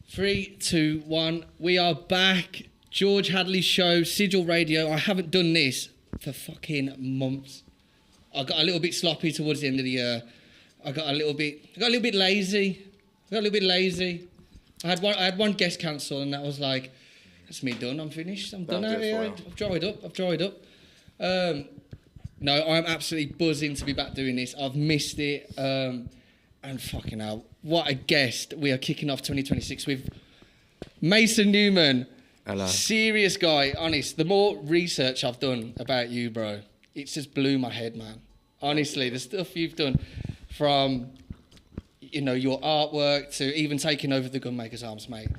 3, 2, 1. We are back. George Hadley show, Sigil Radio. I haven't done this for fucking months. I got a little bit sloppy towards the end of the year. I got a little bit lazy. I had one guest cancel, and that was like, that's me done. I'm finished. I'm done out here. I've dried up. No, I'm absolutely buzzing to be back doing this. I've missed it. And fucking hell, what a guest. We are kicking off 2026 with Mason Newman. Hello. Serious guy, honest. The more research I've done about you, bro, it's just blew my head, man. Honestly, the stuff you've done from, your artwork to even taking over the Gunmaker's Arms, mate.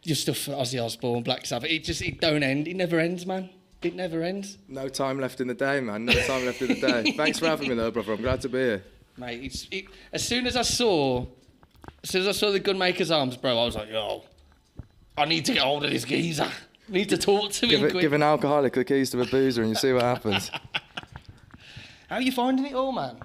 Your stuff for Ozzy Osbourne, Black Sabbath, it don't end. It never ends, man. It never ends. No time left in the day, man. No time left in the day. Thanks for having me, though, brother. I'm glad to be here. Mate, as soon as I saw the Gunmaker's Arms, bro, I was like, yo, I need to get hold of this geezer. I need to talk to him quick. Give an alcoholic the keys to a boozer and you see what happens. How are you finding it all, man?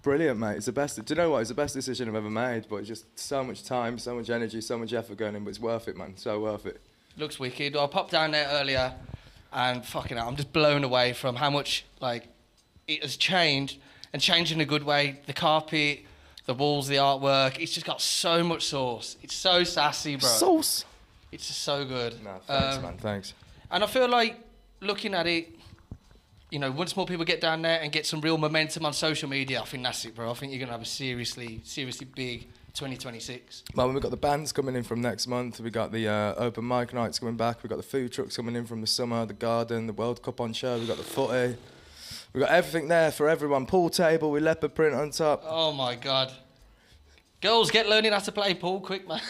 Brilliant, mate. It's the best. Do you know what? It's the best decision I've ever made. But it's just so much time, so much energy, so much effort going in. But it's worth it, man. So worth it. Looks wicked. I popped down there earlier, and fucking hell, I'm just blown away from how much it has changed, and changed in a good way. The carpet, the walls, the artwork. It's just got so much sauce. It's so sassy, bro. Sauce. It's just so good. No, thanks, man. Thanks. And I feel like looking at it, once more people get down there and get some real momentum on social media, I think that's it, bro. I think you're going to have a seriously big 2026. Well, we've got the bands coming in from next month. We've got the open mic nights coming back. We've got the food trucks coming in from the summer, the garden, the World Cup on show. We've got the footy. We've got everything there for everyone. Pool table with leopard print on top. Oh, my God. Girls, get learning how to play pool quick, man.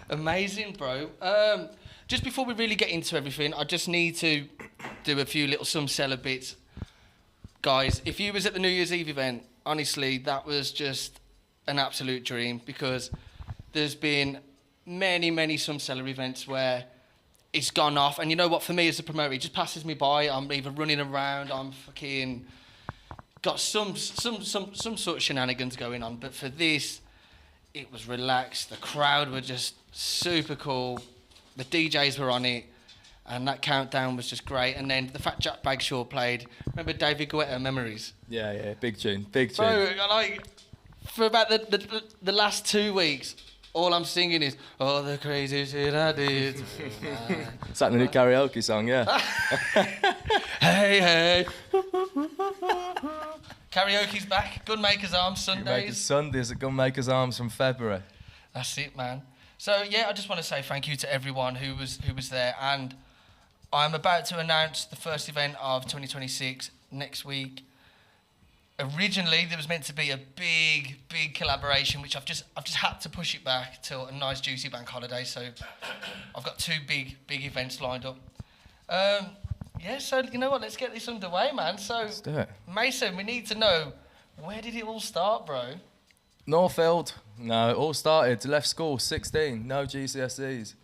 Amazing, bro. Just before we really get into everything, I just need to do a few little some seller bits. Guys, if you was at the New Year's Eve event, honestly, that was just an absolute dream, because there's been many some seller events where it's gone off, and you know what, for me as a promoter, it just passes me by. I'm either running around, I'm fucking got some sort of shenanigans going on, but for this, it was relaxed. The crowd were just super cool. The DJs were on it, and that countdown was just great. And then the fact Jack Bagshaw played. Remember David Guetta, Memories? Yeah, big tune. Bro, for about the last 2 weeks, all I'm singing is, oh, the crazy shit I did. Is that the new karaoke song? Yeah. Hey. Karaoke's back. Gunmaker's Arms Sundays. Sundays at Gunmaker's Arms from February. That's it, man. So yeah, I just want to say thank you to everyone who was there, and I'm about to announce the first event of 2026 next week. Originally, there was meant to be a big collaboration, which I've just had to push it back till a nice juicy bank holiday. So I've got 2 big events lined up. So you know what? Let's get this underway, man. So let's do it. Mason, we need to know, where did it all start, bro? Northfield. No, it all started. Left school, 16, no GCSEs.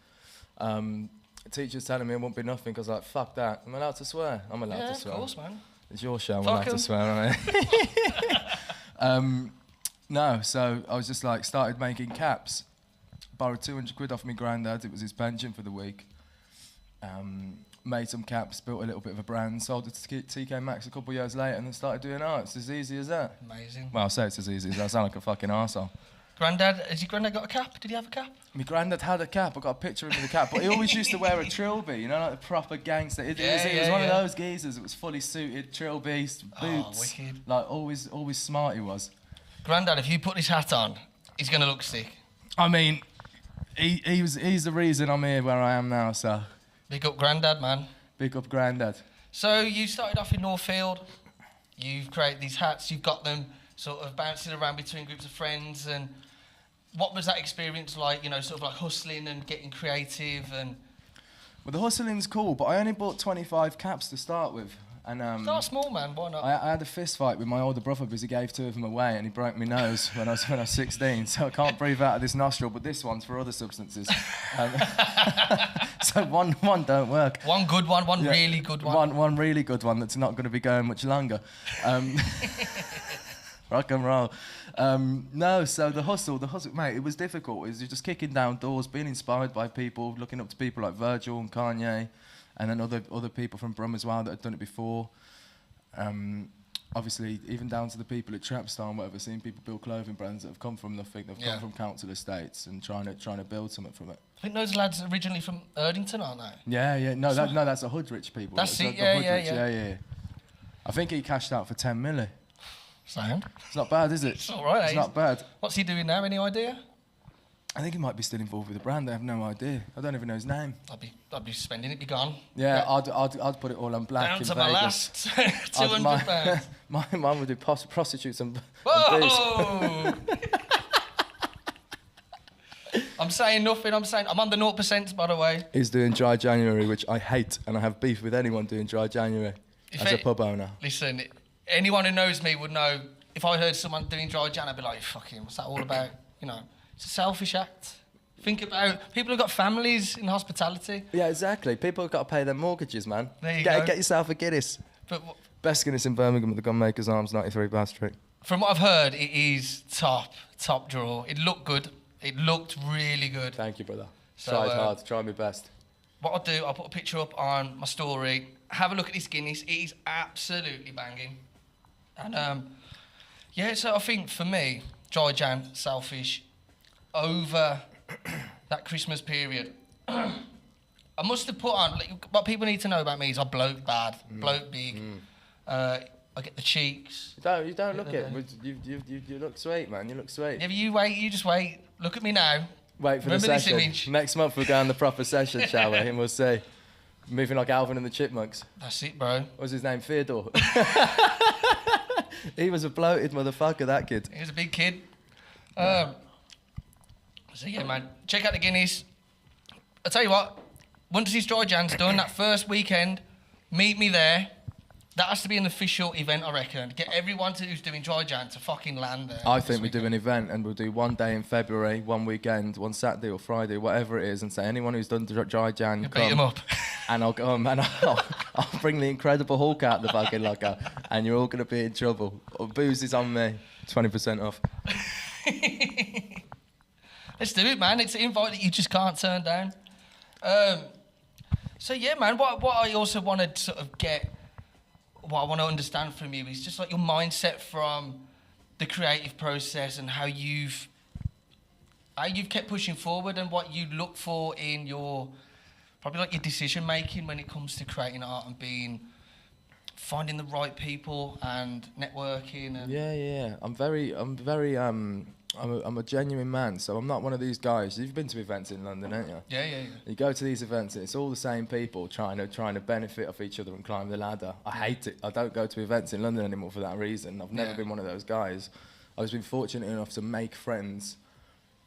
Teachers telling me it won't be nothing, because like, fuck that. I'm allowed to swear. I'm allowed to swear. Yeah, of course, man. It's your show. I'm allowed to swear, aren't I? No, so I was just like, started making caps. Borrowed 200 quid off my granddad. It was his pension for the week. Made some caps, built a little bit of a brand, sold it to TK Maxx a couple of years later, and then started doing art. It's as easy as that. Amazing. Well, I'll say it's as easy as that. I sound like a fucking arsehole. Has your granddad got a cap? Did he have a cap? My granddad had a cap. I got a picture of him with a cap, but he always used to wear a trilby, like a proper gangster. He was one of those geezers. It was fully suited, trilby, boots. Oh, wicked. Like always smart he was. Granddad, if you put this hat on, he's gonna look sick. I mean, he's the reason I'm here where I am now. So big up Granddad, man. Big up Granddad. So you started off in Northfield. You've created these hats. You've got them sort of bouncing around between groups of friends. And what was that experience like? Sort of like hustling and getting creative and. Well, the hustling's cool, but I only bought 25 caps to start with. And start small, man. Why not? I had a fist fight with my older brother because he gave 2 of them away, and he broke my nose when I was 16. So I can't breathe out of this nostril, but this one's for other substances. So one don't work. One good one, really good one. One really good one that's not going to be going much longer. Rock and roll. No, so the hustle, mate, it was difficult. It was just kicking down doors, being inspired by people, looking up to people like Virgil and Kanye, and then other people from Brum as well that had done it before. Obviously, even down to the people at Trapstar and whatever, seeing people build clothing brands that have come from nothing, they've come from council estates and trying to build something from it. I think those lads are originally from Erdington, aren't they? Yeah. No, that's the Hoodrich people. That's it, yeah. I think he cashed out for 10 milli. Sound. It's not bad, is it? It's all right. It's not bad. What's he doing now? Any idea? I think he might be still involved with the brand. I have no idea. I don't even know his name. I'd be spending it. Be gone. Yeah, I'd put it all on black. Down in to Vegas. my last £200. My mum would do prostitutes and Whoa! I'm saying nothing. I'm on the 0%, by the way. He's doing dry January, which I hate, and I have beef with anyone doing dry January as a pub owner. Listen, anyone who knows me would know if I heard someone doing dry Jan, I'd be like, fucking, what's that all about? You know, it's a selfish act. Think about people who've got families in hospitality. Yeah, exactly. People have got to pay their mortgages, man. There you go. Get yourself a Guinness. But Best Guinness in Birmingham at the Gunmakers Arms, 93 Bath Street. from what I've heard, it is top draw. It looked good. It looked really good. Thank you, brother. So, Tried hard, tried my best. What I'll do, I'll put a picture up on my story. Have a look at this Guinness. It is absolutely banging. And yeah, so I think for me, dry Jan, selfish, over that Christmas period. I must have put on, like, what people need to know about me is I bloat bad, bloat big. I get the cheeks. You don't look it. You look sweet, man. You look sweet. Yeah, you just wait. Look at me now. Wait for Remember the this session. image? Next month we'll go on the proper session, shall we? And we'll see. Moving like Alvin and the Chipmunks. That's it, bro. What was his name? Theodore. He was a bloated motherfucker, that kid. He was a big kid. So yeah, man, check out the Guinness. I'll tell you what, once this dry Jan's done, that first weekend, meet me there. That has to be an official event, I reckon. Get everyone who's doing dry Jan to fucking land there. I think we do an event and we'll do one day in February, one weekend, one Saturday or Friday, whatever it is, and say anyone who's done dry Jan, beat them up. And I'll go and I'll bring the Incredible Hulk out the fucking locker, and you're all gonna be in trouble. Booze is on me, 20% off. Let's do it, man. It's an invite that you just can't turn down. So yeah, man. What I also want to sort of get, what I want to understand from you is just like your mindset from the creative process and how you've kept pushing forward and what you look for in your probably like your decision making when it comes to creating art and finding the right people and networking. And Yeah. I'm a genuine man, so I'm not one of these guys. You've been to events in London, haven't you? Yeah. You go to these events and it's all the same people trying to benefit off each other and climb the ladder. I hate it. I don't go to events in London anymore for that reason. I've never been one of those guys. I've been fortunate enough to make friends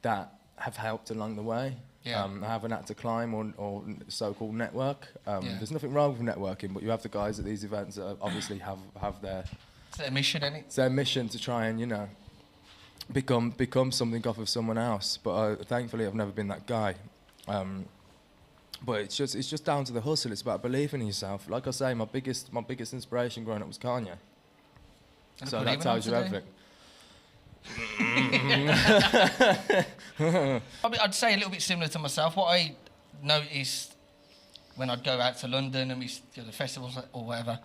that have helped along the way. Yeah. I haven't had to climb or so-called network. There's nothing wrong with networking, but you have the guys at these events that obviously have their... It's their mission, isn't it? It's their mission to try and, become something off of someone else. But thankfully, I've never been that guy. But it's just down to the hustle. It's about believing in yourself. Like I say, my biggest inspiration growing up was Kanye. And So that tells you everything. I'd say a little bit similar to myself. What I noticed when I'd go out to London and we do the festivals or whatever,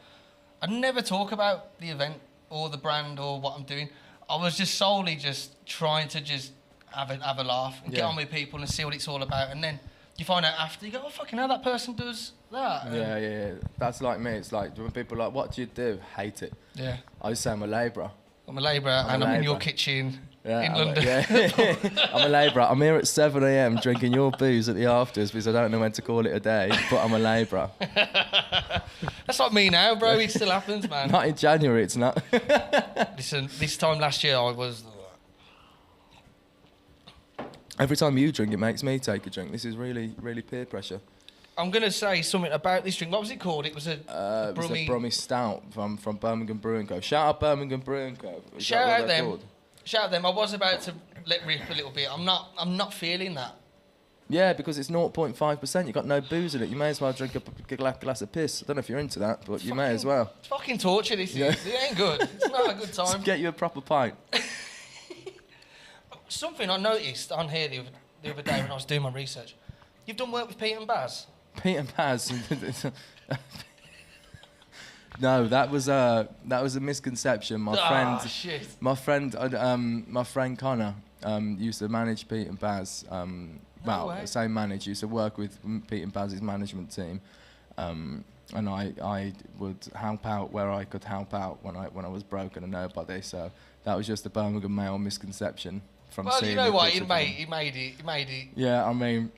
I'd never talk about the event or the brand or what I'm doing. I was just solely just trying to just have a laugh and get on with people and see what it's all about. And then you find out after, you go, oh, fucking hell, that person does that. Yeah. That's like me. It's like when people are like, what do you do? Hate it. Yeah. I just say I'm a labourer. I'm a labourer and I'm in your kitchen in London. I'm a labourer. I'm here at 7 a.m. drinking your booze at the afters because I don't know when to call it a day, but I'm a labourer. That's like me now, bro. It still happens, man. Not in January, it's not. Listen, this time last year I was... Every time you drink, it makes me take a drink. This is really, really peer pressure. I'm going to say something about this drink. What was it called? It was a Brummy... Brummy Stout from Birmingham Brewing Co. Shout out Birmingham Brewing Co. Shout out them. Called? Shout out them. I was about to let rip a little bit. I'm not feeling that. Yeah, because it's 0.5%. You've got no booze in it. You may as well drink a glass of piss. I don't know if you're into that, but you may as well. It's fucking torture, this is. It ain't good. It's not a good time. Just get you a proper pint. Something I noticed on here the other day when I was doing my research. You've done work with Pete and Baz. Pete and Baz. No, that was a misconception. My friend Connor used to manage Pete and Baz. Same manager, used to work with Pete and Baz's management team, and I would help out where I could help out when I was broken and nobody. So that was just a Birmingham male misconception from. Well, seeing you know what? He made it. Yeah, I mean.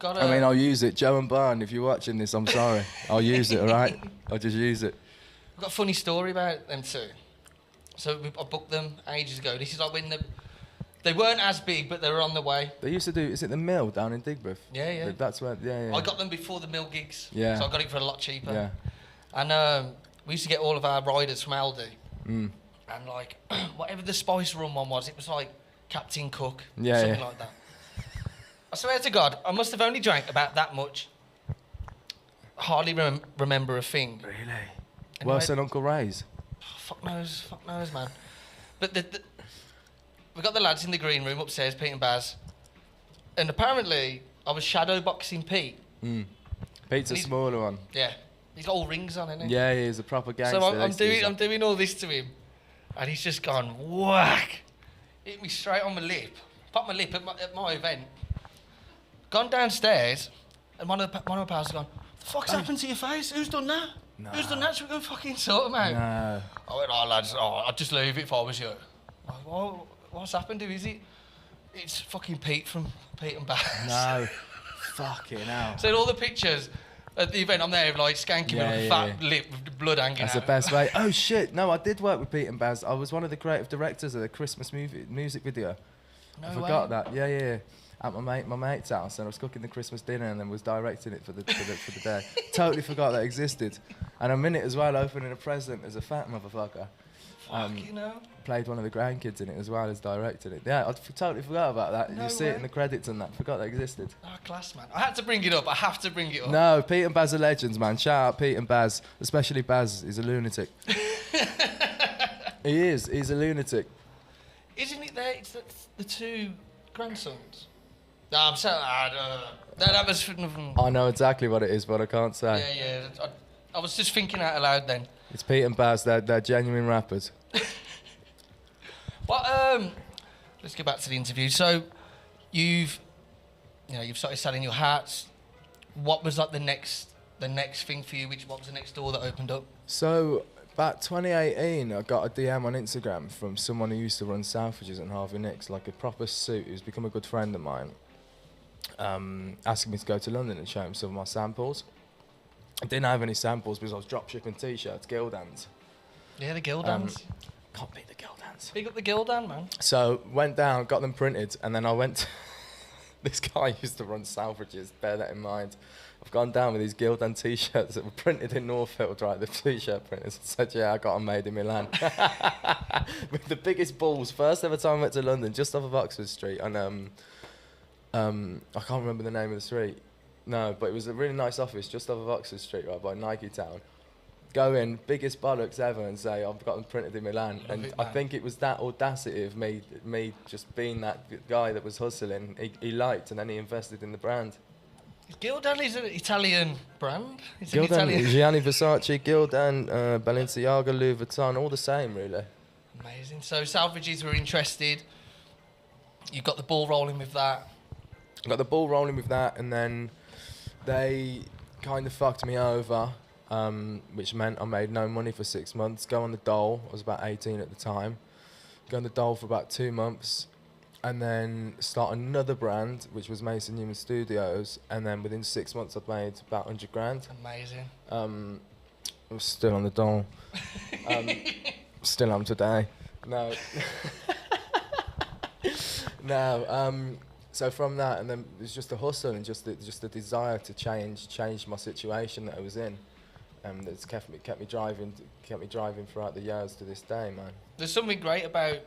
I'll use it. Joe and Byrne, if you're watching this, I'm sorry. I'll use it, all right? I'll just use it. I've got a funny story about them too. So I booked them ages ago. This is like when they weren't as big, but they were on the way. They used to do, is it the Mill down in Digbeth? Yeah. That's where, yeah. I got them before the Mill gigs. Yeah. So I got it for a lot cheaper. Yeah. And we used to get all of our riders from Aldi. Mm. And like, whatever the Spice Rum one was, it was like Captain Cook. Yeah, something like that. I swear to God, I must have only drank about that much. Hardly remember a thing. Really? Anyway, Worse than Uncle Ray's? Fuck knows, man. But we got the lads in the green room upstairs, Pete and Baz. And apparently, I was shadow boxing Pete. Mm. Pete's a smaller one. Yeah. He's got all rings on, isn't he? Yeah, he's a proper gangster. So I'm doing all this to him. And he's just gone, whack. Hit me straight on my lip. Popped my lip at my event. Gone downstairs, and one of my pals has gone, what the fuck's happened to your face? Who's done that? No. Who's done that? So we can fucking sort them out. No. I went, lads, I'd just leave it if I was you. Like, well, what's happened? Who is it? It's fucking Pete from Pete and Baz. No. Fucking hell. So all the pictures at the event, I'm there like skanking with a fat lip with the blood hanging That's out. the best way. Oh shit, no, I did work with Pete and Baz. I was one of the creative directors of the Christmas music video. No I way. forgot that. Yeah. At my mate's house, and I was cooking the Christmas dinner and then was directing it for the day. Totally forgot that existed. And I'm in it as well, opening a present as a fat motherfucker. You know. Played one of the grandkids in it as well as directing it. Yeah, I totally forgot about that. No you see way. it in the credits and that. Forgot that existed. Class, man. I had to bring it up. I have to bring it up. No, Pete and Baz are legends, man. Shout out Pete and Baz, especially Baz. He's a lunatic. He is. He's a lunatic. Isn't it there? It's the two grandsons. No, I'm so... that was... I know exactly what it is, but I can't say. Yeah. I was just thinking out loud then. It's Pete and Baz. They're genuine rappers. Well, let's get back to the interview. So, you've started selling your hats. What was like the next thing for you? What was the next door that opened up? So, about 2018, I got a DM on Instagram from someone who used to run Selfridges and Harvey Nicks, like a proper suit, who's become a good friend of mine, asking me to go to London and show him some of my samples. I didn't have any samples because I was dropshipping t-shirts, Gildans. Yeah, the Gildans. Can't beat the Gildans. Big up the Gildan, man. So, went down, got them printed, and then I went to... This guy used to run Selfridges, bear that in mind. I've gone down with these Gildan t-shirts that were printed in Northfield, right, the t-shirt printers. I said, yeah, I got them made in Milan. With the biggest balls. First ever time I went to London, just off of Oxford Street, and I can't remember the name of the street. No, but it was a really nice office just off of Oxford Street, right, by Nike Town. Go in, biggest bollocks ever, and say, I've got them printed in Milan. And I think it was that audacity of me just being that guy that was hustling. He liked, and then he invested in the brand. Gildan is an Italian brand. It's Gildan, an Italian... Gianni Versace, Gildan, Balenciaga, Louis Vuitton, all the same, really. Amazing. So Selfridges were interested. You got the ball rolling with that. Got the ball rolling with that, and then they kind of fucked me over, which meant I made no money for 6 months. Go on the dole. I was about 18 at the time. Go on the dole for about 2 months. And then start another brand, which was Mason Newman Studios, and then within 6 months I'd made about 100 grand. Amazing. I was still on the dole. Still am today. No. No. So from that, and then it was just a hustle and just the desire to change my situation that I was in, that's kept me driving throughout the years to this day, man. There's something great about.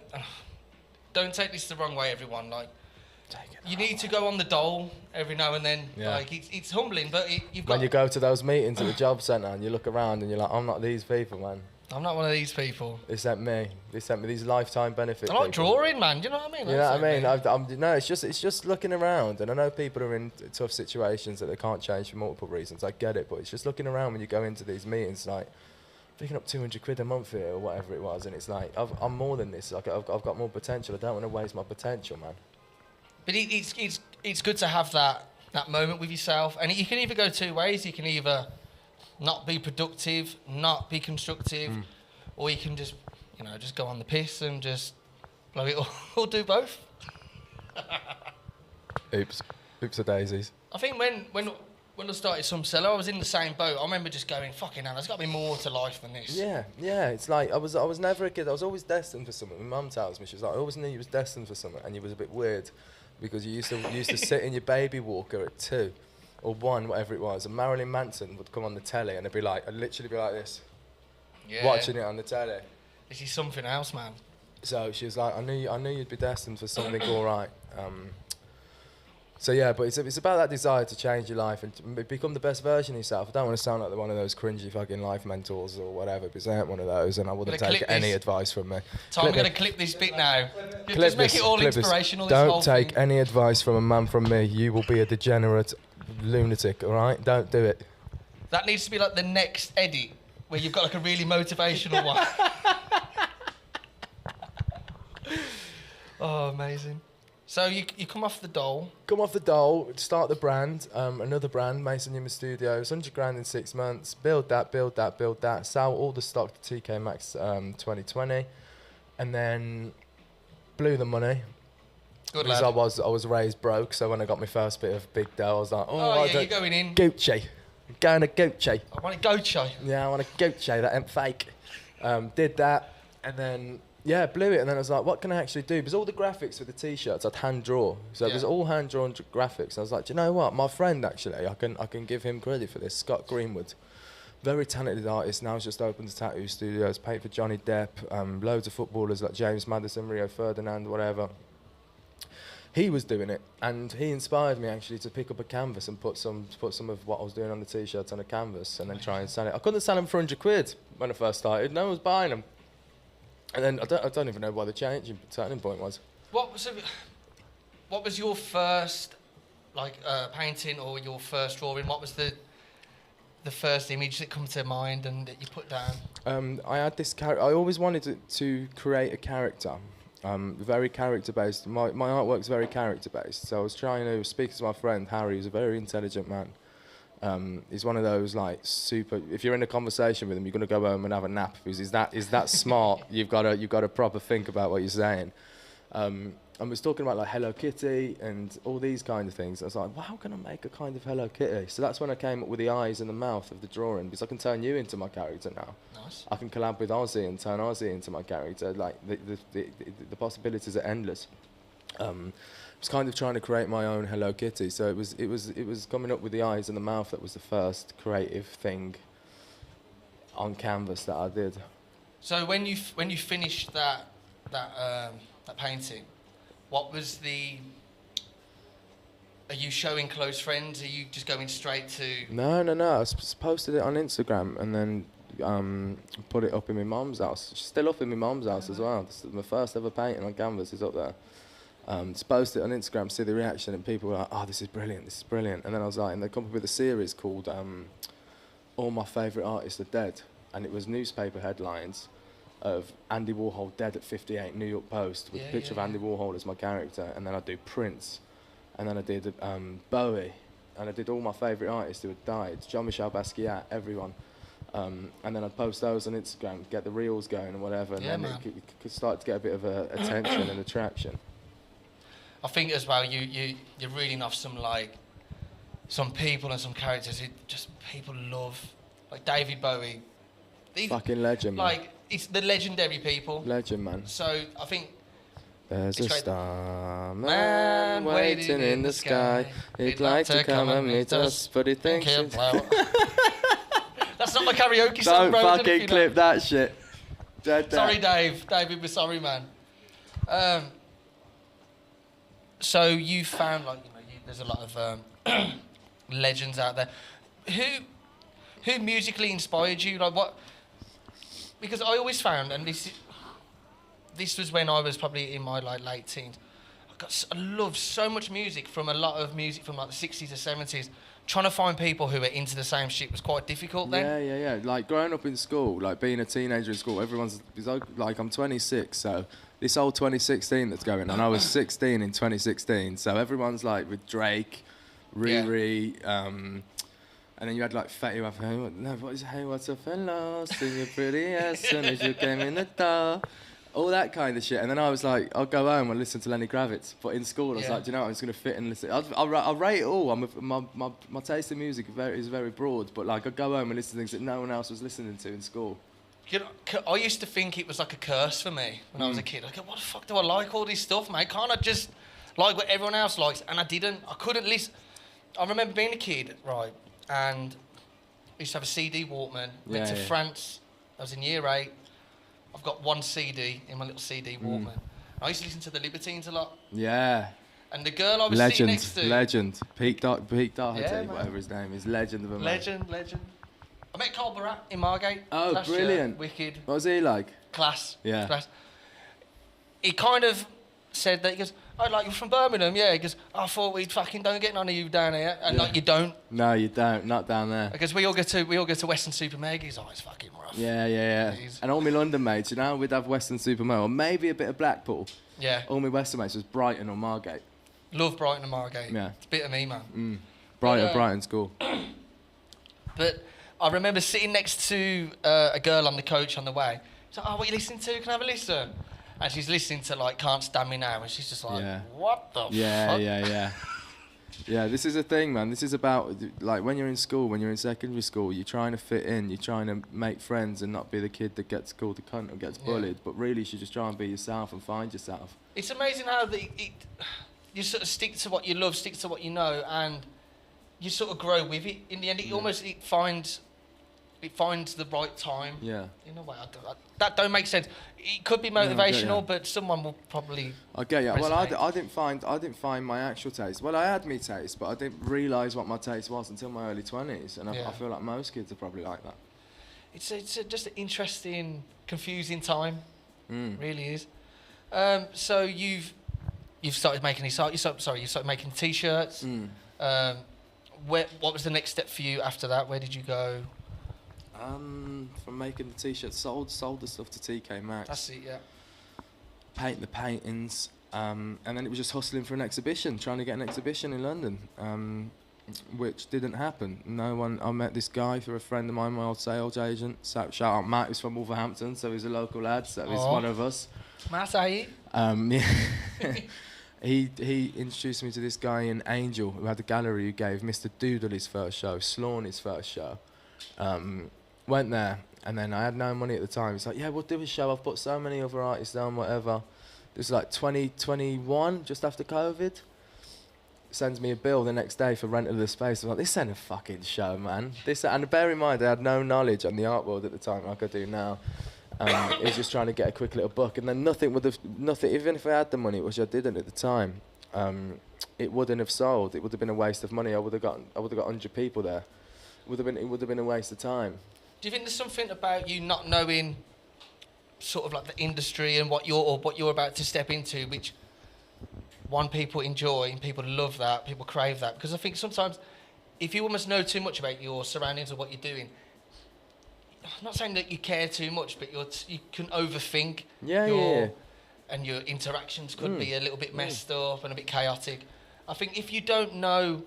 Don't take this the wrong way, everyone. Like, you need to go on the dole every now and then. Yeah. Like, it's humbling, but you've got... When you go to those meetings at the job centre and you look around and you're like, I'm not these people, man. I'm not one of these people. They sent me these lifetime benefit. I like people. drawing, man. Do you know what I mean? You know what I mean? No, it's just looking around, and I know people are in tough situations that they can't change for multiple reasons. I get it, but it's just looking around when you go into these meetings, like picking up 200 quid a month here or whatever it was, and it's like I'm more than this. Like I've got more potential. I don't want to waste my potential, man. But it's good to have that moment with yourself, and you can either go two ways. You can either not be productive, not be constructive, or you can just go on the piss and just blow it all, or do both. Oops a daisies. I think when I started Some Cellar, I was in the same boat. I remember just going, fucking hell, there's got to be more to life than this. Yeah, it's like I was never a kid. I was always destined for something. My mum tells me, she was like, I always knew you was destined for something, and you was a bit weird because you used to sit in your baby walker at 2 or 1, whatever it was, and Marilyn Manson would come on the telly, and I'd literally be like this, watching it on the telly. This is something else, man. So she was like, I knew you'd be destined for something all right. So yeah, but it's about that desire to change your life and to become the best version of yourself. I don't want to sound like one of those cringy fucking life mentors or whatever, because I ain't one of those, and I wouldn't take any advice from me. Tom, I'm going to clip this bit now. Just make it all inspirational. Don't take any advice from a man from me. You will be a degenerate lunatic, all right? Don't do it. That needs to be like the next edit, where you've got like a really motivational one. Oh, amazing. So you come off the dole. Come off the dole, start the brand, another brand, Mason Newman Studios, 100 grand in 6 months, build that, sell all the stock to TK Maxx 2020, and then blew the money. Good because lad. I was raised broke, so when I got my first bit of big dough, I was like, you're going in. Gucci. I'm going to Gucci. I want a Gucci. Yeah, I want a Gucci, that ain't fake. Did that, and then... yeah, blew it, and then I was like, what can I actually do? Because all the graphics for the T-shirts I'd hand draw, so it was all hand drawn graphics. I was like, do you know what? My friend actually, I can give him credit for this. Scott Greenwood, very talented artist. Now he's just opened a tattoo studio. He's paid for Johnny Depp, loads of footballers like James Maddison, Rio Ferdinand, whatever. He was doing it, and he inspired me actually to pick up a canvas and put some of what I was doing on the T-shirts on a canvas, and then try and sell it. I couldn't sell them for 100 quid when I first started. No one was buying them. And then I don't even know why the turning point was. What was your first painting or your first drawing? What was the first image that come to mind and that you put down? I had this character. I always wanted to create a character, very character based. My artwork's very character based. So I was trying to speak to my friend Harry, who's a very intelligent man. He's one of those like super. If you're in a conversation with him, you're gonna go home and have a nap because he's that smart. You've got to proper think about what you're saying. And was talking about like Hello Kitty and all these kind of things. I was like, well, how can I make a kind of Hello Kitty? So that's when I came up with the eyes and the mouth of the drawing, because I can turn you into my character now. Nice. I can collab with Ozzy and turn Ozzy into my character. Like the possibilities are endless. I was kind of trying to create my own Hello Kitty, so it was coming up with the eyes and the mouth that was the first creative thing on canvas that I did. So when you finished that painting, what was the? Are you showing close friends? Are you just going straight to? No. I posted it on Instagram and then put it up in my mum's house. It's still up in my mum's house as well. This is my first ever painting on canvas is up there. Just post it on Instagram, see the reaction, and people were like, oh, this is brilliant. And then I was like, and they come up with a series called All My Favourite Artists Are Dead. And it was newspaper headlines of Andy Warhol dead at 58, New York Post, with a picture of Andy Warhol as my character. And then I do Prince. And then I did Bowie. And I did all my favourite artists who had died. Jean-Michel Basquiat, everyone. And then I'd post those on Instagram, get the reels going and whatever. And then it could start to get a bit of attention and attraction. I think as well, you're reading off some people and some characters who just people love, like David Bowie. Fucking legend, man. Like, it's the legendary people. Legend, man. So I think there's a star man waiting in the sky. He'd like to come and meet us, but he thinks That's not my karaoke song, bro. Don't fucking clip that shit. Sorry, Dave. David, we're sorry, man. So you found there's a lot of legends out there. Who musically inspired you? Like because I always found, and this was when I was probably in my like late teens. I love so much music from a lot of music from like the 60s or 70s. Trying to find people who are into the same shit was quite difficult then. Yeah. Like growing up in school, like being a teenager in school, everyone's like, I'm 26, so this whole 2016 that's going on. I was 16 in 2016, so everyone's like with Drake, Riri, and then you had like Fetty Wap, hey, what's up, fellow? Sing your pretty ass soon as you came in the door. All that kind of shit. And then I was like, I'll go home and listen to Lenny Kravitz. But in school, I was like, do you know what? I'm just going to fit and listen. I'll rate it all. My taste in music is very broad. But like, I'd go home and listen to things that no one else was listening to in school. You know, I used to think it was like a curse for me when I was a kid. I go, what the fuck do I like all this stuff, mate? Can't I just like what everyone else likes? And I didn't. I couldn't listen. I remember being a kid, right, and I used to have a CD Walkman. Went to France. I was in year 8. I've got one CD in my little CD Walkman. I used to listen to the Libertines a lot. Yeah. And the girl I was sitting next to... Legend. Pete Doherty, Yeah, whatever his name is. Legend of a man. Legend. I met Carl Barat in Margate. Oh, last brilliant. Year. Wicked. What was he like? Class. Yeah. Class. He kind of said that, he goes, oh, like, you're from Birmingham, yeah. He goes, I thought we fucking don't get none of you down here. And like, you don't. No, you don't. Not down there. Because we all go to Western Super Meggies. Oh, it's fucking rough. Yeah. And all my London mates, you know, we'd have Western Supermo, or maybe a bit of Blackpool. Yeah. All my Western mates was Brighton or Margate. Love Brighton and Margate. Yeah. It's a bit of me, man. Brighton's cool. But I remember sitting next to a girl on the coach on the way. She's like, oh, what are you listening to? Can I have a listen? And she's listening to, like, Can't Stand Me Now. And she's just like, what the fuck? Yeah, this is a thing, man. This is about, like, when you're in school, when you're in secondary school, you're trying to fit in, you're trying to make friends and not be the kid that gets called a cunt or gets bullied. But really, you should just try and be yourself and find yourself. It's amazing how you sort of stick to what you love, stick to what you know, and you sort of grow with it. In the end, it finds the right time. Yeah. In a way, that don't make sense. It could be motivational, but someone will probably. I get you. Well, resonate. I didn't find my actual taste. Well, I had me taste, but I didn't realise what my taste was until my early 20s, and I feel like most kids are probably like that. It's just an interesting, confusing time. Really is. So you've started making you started making T-shirts. What was the next step for you after that? Where did you go? From making the T-shirts, sold the stuff to TK Maxx. That's it, yeah. Paint the paintings, and then it was just hustling for an exhibition, trying to get an exhibition in London, which didn't happen. No one. I met this guy through a friend of mine, my old sales agent. Shout out Matt, who's from Wolverhampton, so he's a local lad. So he's one of us. Matt, how are you? He introduced me to this guy in Angel, who had a gallery, who gave Mr. Doodle his first show, Slawn his first show. Went there, and then I had no money at the time. He's like, yeah, we'll do a show. I've put so many other artists on, whatever. This was like 2021, just after COVID. Sends me a bill the next day for rental of the space. I'm like, this ain't a fucking show, man. And bear in mind, I had no knowledge on the art world at the time like I do now. He was just trying to get a quick little buck, and then nothing, even if I had the money, which I didn't at the time, it wouldn't have sold. It would have been a waste of money. I would have got 100 people there. It would have been a waste of time. Do you think there's something about you not knowing sort of like the industry and what you're about to step into, which people enjoy and people love that, people crave that? Because I think sometimes if you almost know too much about your surroundings or what you're doing, I'm not saying that you care too much, but you can overthink. And your interactions could be a little bit messed up and a bit chaotic. I think if you don't know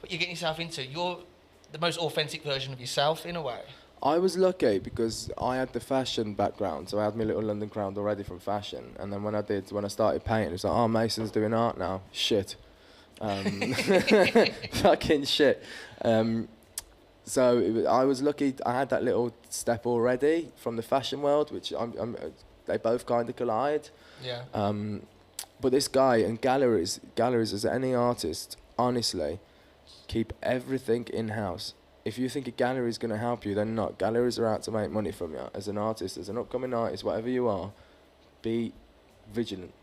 what you're getting yourself into, you're the most authentic version of yourself in a way. I was lucky because I had the fashion background, so I had my little London crowd already from fashion. And then when I started painting, it was like, oh, Mason's doing art now. Shit. Fucking shit. So I was lucky. I had that little step already from the fashion world, which they both kind of collide. Yeah. But this guy and galleries as any artist, honestly, keep everything in-house. If you think a gallery is going to help you, then not. Galleries are out to make money from you. As an artist, as an upcoming artist, whatever you are, be vigilant,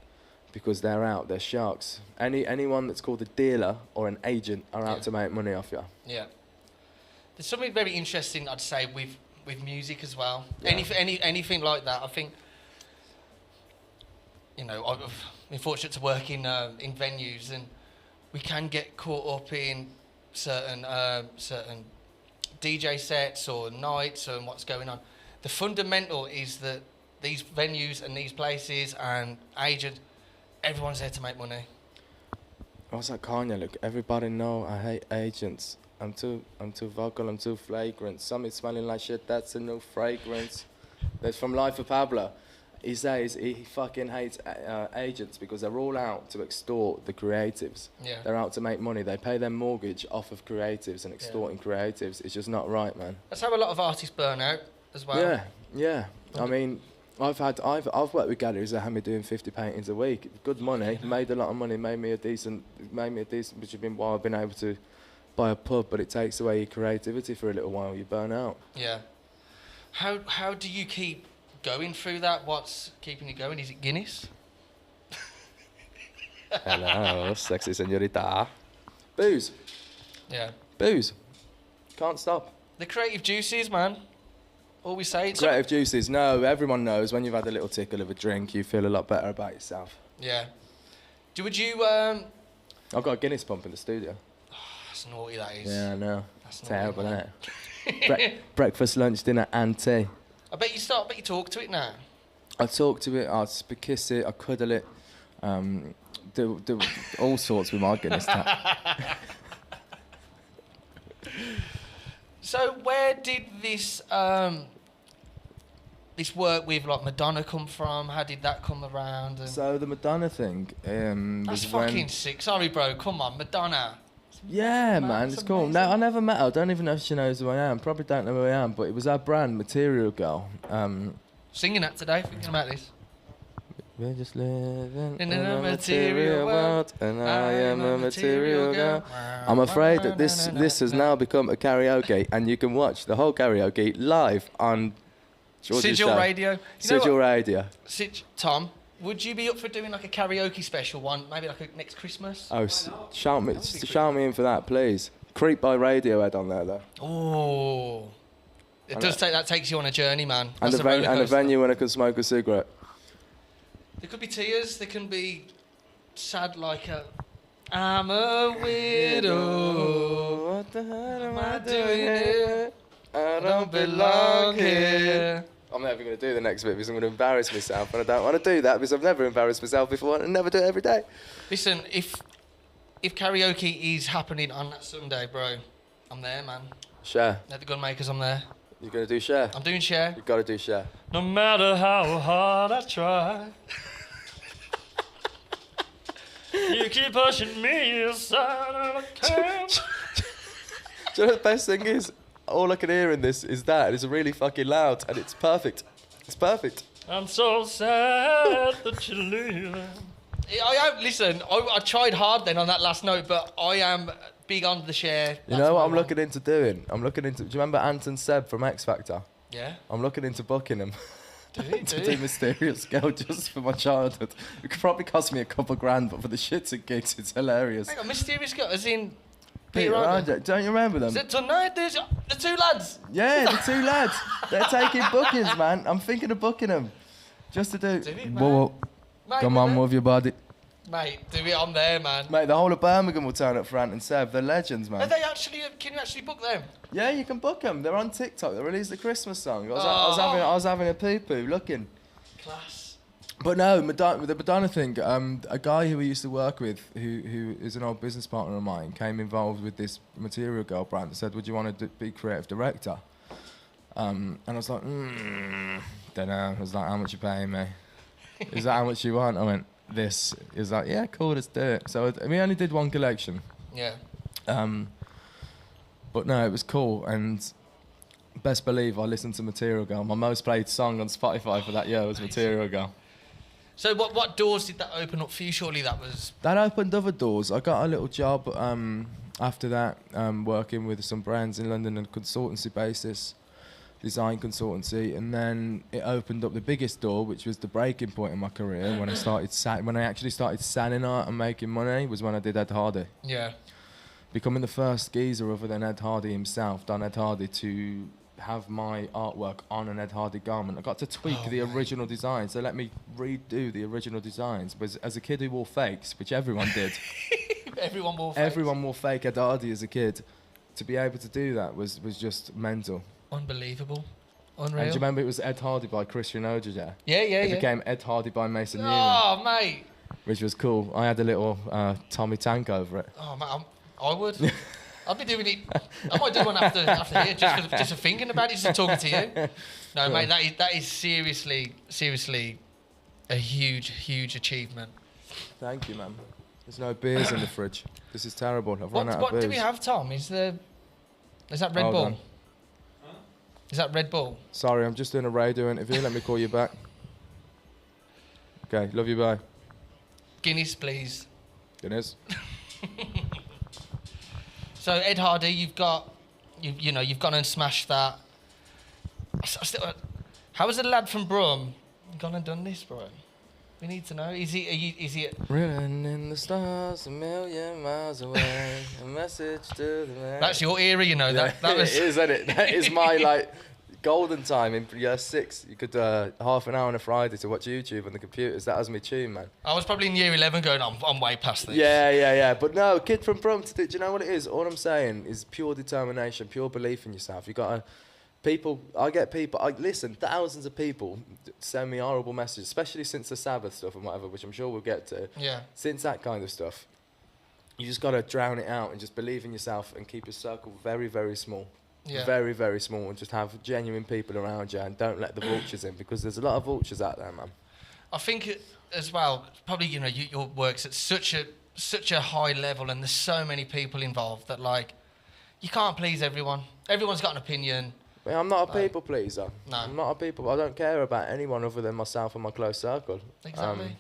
because they're out. They're sharks. Anyone that's called a dealer or an agent are out to make money off you. Yeah. There's something very interesting, I'd say, with with music as well. Yeah. Anything like that. I think, I've been fortunate to work in venues, and we can get caught up in certain DJ sets or nights and what's going on. The fundamental is that these venues and these places and agents, everyone's there to make money. What's that Kanye? Look, everybody know I hate agents. I'm too vocal, I'm too flagrant. Something smelling like shit, that's a new fragrance. That's from Life of Pablo. He says he fucking hates agents because they're all out to extort the creatives. Yeah. They're out to make money. They pay their mortgage off of creatives and extorting creatives. It's just not right, man. That's how a lot of artists burn out as well. Yeah. I mean, I've worked with galleries that had me doing 50 paintings a week. Good money, made a lot of money, made me a decent, which has been why I've been able to buy a pub. But it takes away your creativity for a little while. You burn out. Yeah. How do you keep going through that? What's keeping you going? Is it Guinness? Hello, sexy señorita. Booze. Yeah. Booze. Can't stop. The creative juices, man. All we say. Creative juices. No, everyone knows when you've had a little tickle of a drink, you feel a lot better about yourself. Yeah. Would you? I've got a Guinness pump in the studio. Oh, that's naughty. That is. Yeah, I know. That's terrible, naughty, isn't it? Breakfast, lunch, dinner, and tea. I bet you talk to it now. I talk to it. I kiss it. I cuddle it. Do all sorts with my Guinness tap. So where did this this work with like Madonna come from? How did that come around? And So the Madonna thing that's was fucking when... sick. Sorry, bro. Come on, Madonna. Yeah, man, it's cool. amazing. No, I never met her. I don't even know if she knows who I am. Probably don't know who I am, but it was our brand, Material Girl. Singing that today, thinking about this. We're just living In a material world, and I am a material girl. I'm afraid that this has now become a karaoke, and you can watch the whole karaoke live on George's Sigil show. Radio. You know Sigil what? Radio. Tom, would you be up for doing like a karaoke special one, maybe like next Christmas? Oh, shout me in for that, please. Creep by Radiohead on there, though. Oh, it does take that takes you on a journey, man. And That's a venue when I can smoke a cigarette. There could be tears. There can be sad like a. I'm a widow. What the hell am I doing here? I don't belong here. I'm never going to do the next bit because I'm going to embarrass myself, and I don't want to do that because I've never embarrassed myself before and never do it every day. Listen, if karaoke is happening on that Sunday, bro, I'm there, man. Share. Let the gun makers, I'm there. You're going to do share? I'm doing share. You've got to do share. No matter how hard I try, you keep pushing me aside and I can't. Do you know what the best thing is? All I can hear in this is that. It's really fucking loud and it's perfect. It's perfect. I'm so sad that you're leaving. Listen, I tried hard then on that last note, but I am big on the share. You know what I'm looking into doing? Do you remember Anton Seb from X Factor? Yeah. I'm looking into booking him. Do it, to do Mysterious Girl just for my childhood. It could probably cost me a couple grand, but for the shits and gigs, it's hilarious. Hang on, Mysterious Girl, as in Peter Andre. Don't you remember them? Is it tonight? There's the two lads. Yeah, the two lads. They're taking bookings, man. I'm thinking of booking them. Just to do... Do it, man. Whoa. Mate, Come on, move your body. Mate, do it on there, man. Mate, the whole of Birmingham will turn up for Ant and Seb. They're legends, man. Are they actually? Can you actually book them? Yeah, you can book them. They're on TikTok. They released a Christmas song. Oh. I was having a poo-poo looking. Class. But no, the Madonna thing, a guy who we used to work with, who is an old business partner of mine, came involved with this Material Girl brand and said, would you want to be creative director? And I was like, don't know. I was like, how much you paying me? Is that how much you want? I went, this. He was like, yeah, cool, let's do it. So we only did one collection. Yeah. But no, it was cool, and best believe I listened to Material Girl. My most played song on Spotify for that year was Material Girl. So what doors did that open up for you? Surely that was... That opened other doors. I got a little job after that, working with some brands in London on a consultancy basis, design consultancy, and then it opened up the biggest door, which was the breaking point in my career when I actually started selling art and making money, was when I did Ed Hardy. Yeah. Becoming the first geezer other than Ed Hardy himself, Don Ed Hardy, to have my artwork on an Ed Hardy garment. I got to tweak the original designs. They let me redo the original designs. But as a kid who wore fakes, which everyone did, Everyone wore fakes. everyone wore fake Ed Hardy as a kid. To be able to do that was just mental. Unbelievable. Unreal. And do you remember it was Ed Hardy by Christian Ogier? Yeah. It became Ed Hardy by Mason Newman. Oh, mate. Which was cool. I had a little Tommy Tank over it. Oh, mate, I would. I'd be doing it. I might do one after here, just for thinking about it, just talking to you. No, mate, that is seriously a huge achievement. Thank you, man. There's no beers in the fridge. This is terrible. I've run out of What booze. do we have, Tom? Is that Red Hold Bull? on. Is that Red Bull? Sorry, I'm just doing a radio interview. Let me call you back. Okay, love you, bye. Guinness, please. Guinness. So Ed Hardy, you've gone and smashed that. How has the lad from Brum gone and done this, bro? We need to know. Is he? Written in the stars, a million miles away, a message to the man. That's your era, you know. That was. It is, isn't it? That is my golden time in year 6. You could half an hour on a Friday to watch YouTube on the computers. That was my tune, man. I was probably in year 11 going, I'm way past this. Yeah. But no, kid from Brum. Do you know what it is? All I'm saying is pure determination, pure belief in yourself. You got to. Listen, thousands of people send me horrible messages, especially since the Sabbath stuff and whatever, which I'm sure we'll get to. Yeah. Since that kind of stuff, you just got to drown it out and just believe in yourself and keep your circle very, very small. Yeah. Very, very small, and just have genuine people around you and don't let the vultures in, because there's a lot of vultures out there, man. I think as well, probably, your work's at such a high level and there's so many people involved that, you can't please everyone. Everyone's got an opinion. I'm not a people pleaser. No. I'm not a people. I don't care about anyone other than myself and my close circle. Exactly.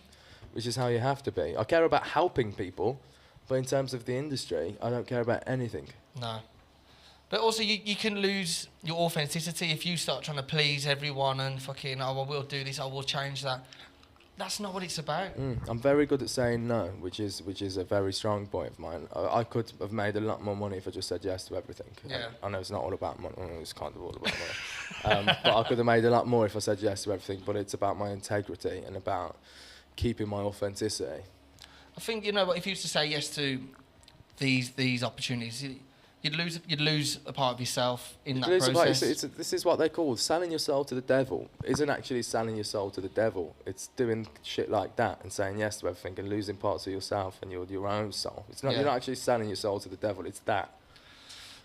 Which is how you have to be. I care about helping people, but in terms of the industry, I don't care about anything. No. But also, you can lose your authenticity if you start trying to please everyone and fucking, I will do this, I will change that. That's not what it's about. I'm very good at saying no, which is a very strong point of mine. I could have made a lot more money if I just said yes to everything. Yeah. I know it's not all about money. It's kind of all about money. But I could have made a lot more if I said yes to everything. But it's about my integrity and about keeping my authenticity. I think, if you used to say yes to these opportunities, you'd lose a part of yourself in that process. This is what they call selling your soul to the devil. Isn't actually selling your soul to the devil. It's doing shit like that and saying yes to everything and losing parts of yourself and your own soul. It's not. Yeah. You're not actually selling your soul to the devil. It's that.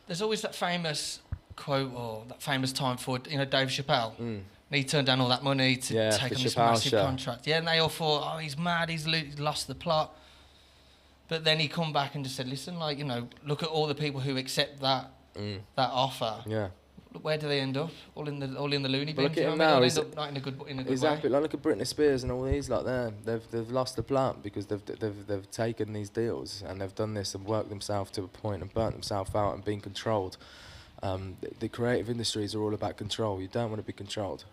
There's always that famous quote or that famous time for Dave Chappelle. And he turned down all that money to take on this massive contract. Yeah, and they all thought, he's mad. He's lost the plot. But then he come back and just said, listen, look at all the people who accept that offer. Yeah. Where do they end up? All in the loony bin. Look at him They'll now. end up not in a good Exactly. way. Look at Britney Spears and all these like there. They've lost the plot because they've taken these deals and they've done this and worked themselves to a point and burnt themselves out and been controlled. The creative industries are all about control. You don't want to be controlled.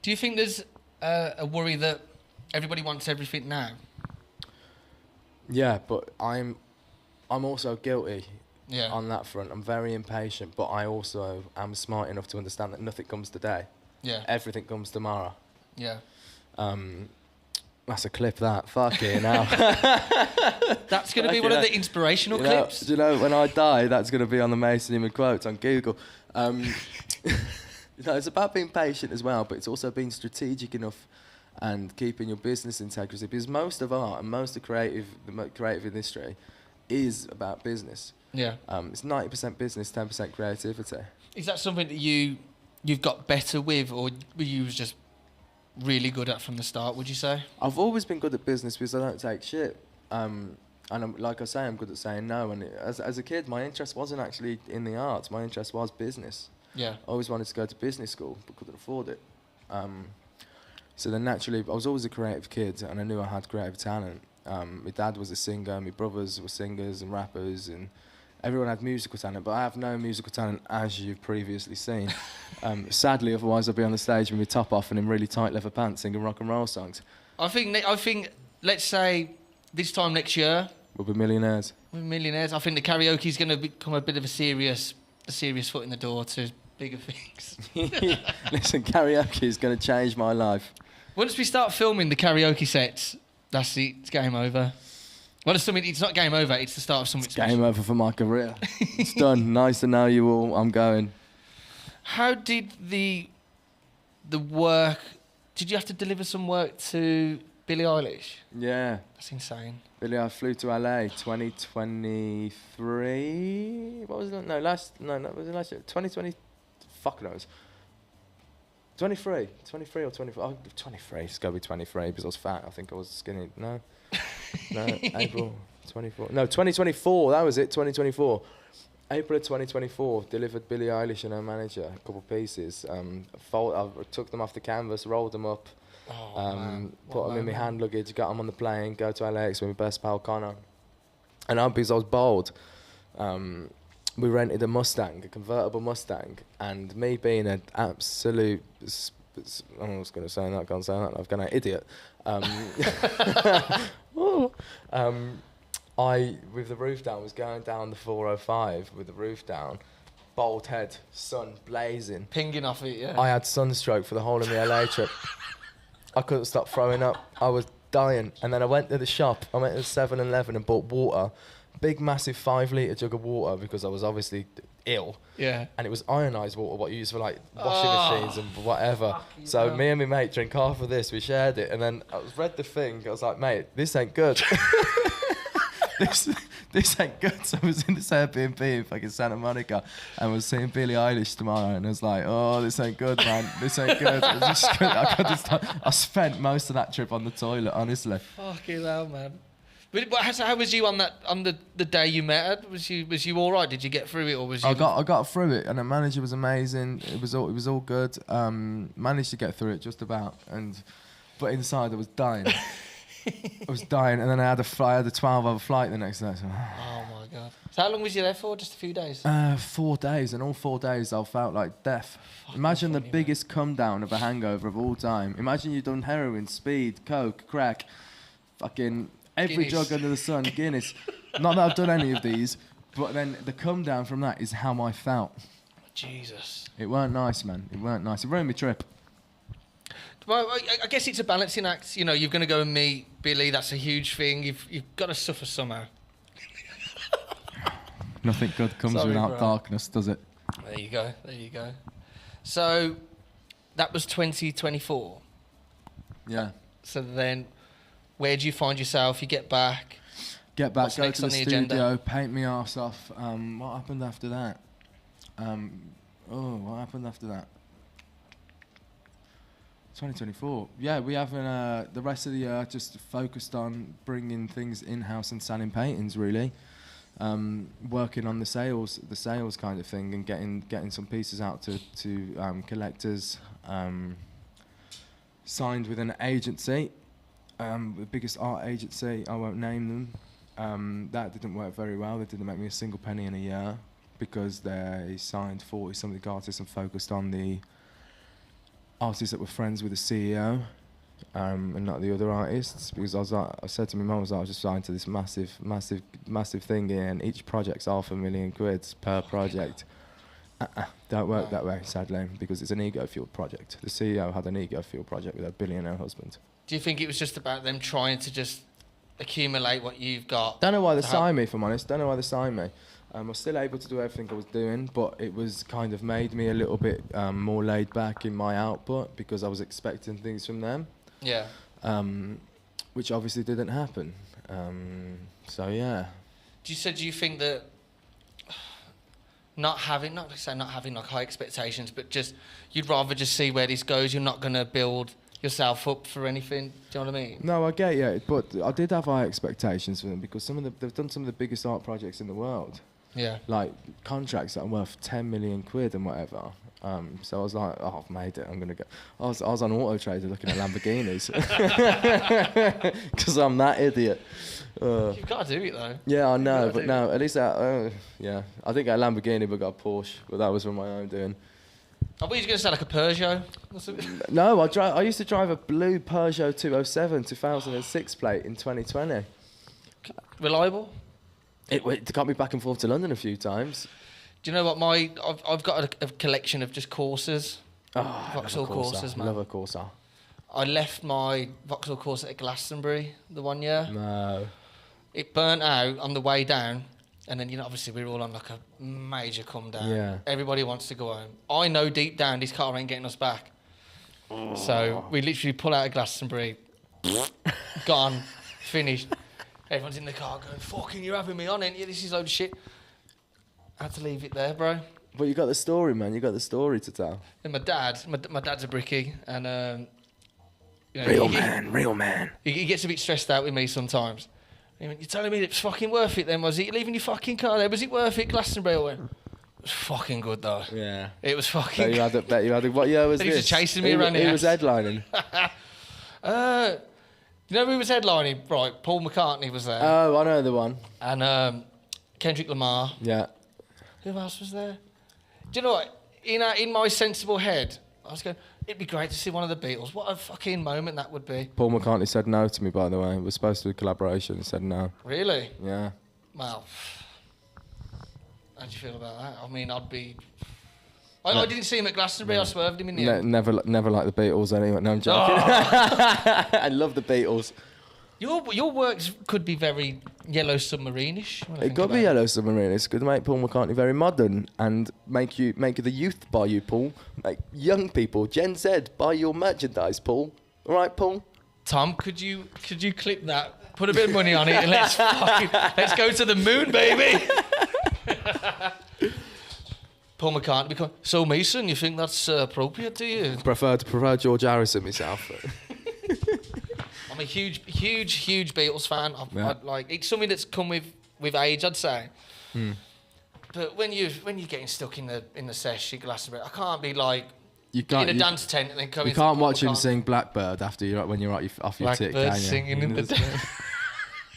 Do you think there's a worry that everybody wants everything now? Yeah, but I'm also guilty Yeah. on that front. I'm very impatient, but I also am smart enough to understand that nothing comes today. Yeah. Everything comes tomorrow. Yeah. That's a clip, that. Fucking hell. That's going to be one of the inspirational clips. Do you know, when I die, that's going to be on the Mason Newman quotes on Google. It's about being patient as well, but it's also being strategic enough and keeping your business integrity, because most of art and most of the creative industry is about business. Yeah. It's 90% business, 10% creativity. Is that something that you've got better with, or were you just really good at from the start, would you say? I've always been good at business because I don't take shit. And like I say, I'm good at saying no. And as a kid, my interest wasn't actually in the arts. My interest was business. Yeah. I always wanted to go to business school, but couldn't afford it. So then naturally, I was always a creative kid, and I knew I had creative talent. My dad was a singer, my brothers were singers and rappers, and everyone had musical talent, but I have no musical talent, as you've previously seen. Sadly, otherwise I'd be on the stage with my top off and in really tight leather pants singing rock and roll songs. I think let's say this time next year, We'll be millionaires. we're millionaires. I think the karaoke's going to become a bit of a serious foot in the door to bigger things. Listen, karaoke is going to change my life. Once we start filming the karaoke sets, that's it. It's game over. Well, it's not game over. It's the start of something. It's game over for my career. It's done. Nice to know you all. I'm going. How did the work? Did you have to deliver some work to Billie Eilish? Yeah. That's insane. Billie, I flew to LA 2023. What was it? No, was it last year? 2020. Fuck knows. 23 or 24. Oh, 23. It's got to be 23 because I was fat. I think I was skinny. No, April 24. No, 2024. That was it. 2024. April of 2024. Delivered Billie Eilish and her manager a couple of pieces. I took them off the canvas, rolled them up, put them in my hand luggage, got them on the plane, go to LAX with my best pal Connor. And because I was bold, we rented a Mustang, a convertible Mustang, and me being an absolute, I was going to say that, can't say that, I've got an idiot. I, with the roof down, was going down the 405 with the roof down, bald head, sun blazing. Pinging off it, yeah. I had sunstroke for the whole of my LA trip. I couldn't stop throwing up. I was dying. And then I went to the shop, I went to 7-Eleven and bought water. Big, massive 5-litre jug of water because I was obviously ill. Yeah. And it was ionised water, what you use for like washing machines and whatever. So me and my mate drink half of this, we shared it. And then I read the thing, I was like, mate, this ain't good. This ain't good. So I was in this Airbnb in fucking Santa Monica and was seeing Billie Eilish tomorrow, and I was like, oh, this ain't good, man. This ain't good. I spent most of that trip on the toilet, honestly. Fucking hell, man. But how was you on the day you met her? Was you all right? Did you get through it, or was you? I got through it, and the manager was amazing. It was all good. Managed to get through it just about, but inside I was dying. I was dying, and then I had a 12-hour flight the next day. So. Oh my god! So how long was you there for? Just a few days? 4 days, and all 4 days I felt like death. Imagine the biggest come down of a hangover of all time. Imagine you've done heroin, speed, coke, crack, fucking every Guinness. drug under the sun, Guinness. Not that I've done any of these, but then the come down from that is how I felt. Jesus. It weren't nice, man. It weren't nice. It ruined my trip. Well, I guess it's a balancing act. You know, you're going to go and meet Billie. That's a huge thing. You've got to suffer somehow. Nothing good comes without darkness, does it? There you go. So, that was 2024. Yeah. So then, where do you find yourself? You get back. Get back, What's go next to the on the studio, agenda? paint my arse off. What happened after that? What happened after that? 2024. Yeah, we haven't. The rest of the year just focused on bringing things in-house and selling paintings, really. Working on the sales kind of thing, and getting some pieces out to collectors. Signed with an agency, the biggest art agency. I won't name them. That didn't work very well. They didn't make me a single penny in a year because they signed 40-something artists and focused on the artists that were friends with the CEO, and not the other artists. Because I said to my mum, I was just signed to this massive thing here, and each project's £500,000 per project. Don't work that way, sadly, because it's an ego-fueled project. The CEO had an ego-fueled project with her billionaire husband. Do you think it was just about them trying to just accumulate what you've got? Don't know why they signed me, if I'm honest. Don't know why they signed me. I was still able to do everything I was doing, but it was kind of made me a little bit more laid back in my output because I was expecting things from them. Yeah. Which obviously didn't happen. So yeah. Do you think that not having like high expectations, but just you'd rather just see where this goes? You're not going to build yourself up for anything. Do you know what I mean? No, I get you, but I did have high expectations for them because they've done some of the biggest art projects in the world. Yeah. Like contracts that are worth 10 million quid and whatever. So I was like, oh, I've made it. I'm gonna go. I was on Auto Trader looking at Lamborghinis because I'm that idiot. You've got to do it though. Yeah, I know, but no. At least yeah. I didn't get a Lamborghini, but got a Porsche. But that was from my own doing. I thought you were going to say like a Peugeot. No, I used to drive a blue Peugeot 207 2006 plate in 2020. Reliable? It got me back and forth to London a few times. Do you know what I've got a collection of just coursers. Oh, Vauxhall Corsas, man. Love a Corsa. I left my Vauxhall Corsa at Glastonbury the one year. No. It burnt out on the way down, and then obviously we were all on like a major come down. Yeah. Everybody wants to go home. I know deep down this car ain't getting us back. So we literally pull out of Glastonbury, gone, finished. Everyone's in the car going, "Fucking, you're having me on, ain't you? This is load of shit." I had to leave it there, bro. But you got the story, man. You got the story to tell. And my dad's a brickie, and Real man. He gets a bit stressed out with me sometimes. He went, "You're telling me it's fucking worth it then, was it? You're leaving your fucking car there, was it worth it, Glastonbury?" I went, "It was fucking good though." Yeah. It was fucking Bet you had it. What year was He this? was just chasing me around the He was house. headlining. You know who was headlining? Right, Paul McCartney was there. Oh, I know the one. And Kendrick Lamar. Yeah. Who else was there? Do you know what? In my sensible head, I was going, it'd be great to see one of the Beatles. What a fucking moment that would be. Paul McCartney said no to me, by the way. It was supposed to be a collaboration. He said no. Really? Yeah. Well, how do you feel about that? I mean, I'd be... I didn't see him at Glastonbury. I swerved him in the end. Never like the Beatles anyway. No, I'm joking. Oh. I love the Beatles. Your works could be very Yellow Submarine-ish. It could be Yellow Submarine. It's good to make Paul McCartney very modern and make the youth buy you, Paul. Make young people, Gen Z, buy your merchandise, Paul. All right, Paul? Tom, could you clip that? Put a bit of money on it and let's go to the moon, baby. Paul McCartney. So Mason, you think that's appropriate to you? Prefer George Harrison myself. I'm a huge Beatles fan. It's something that's come with age, I'd say. But when you're getting stuck in the sesh at Glastonbury, I can't be like in a dance tent and then come. You can't watch him sing Blackbird when you're off your tick, can you? Blackbird singing in the dance.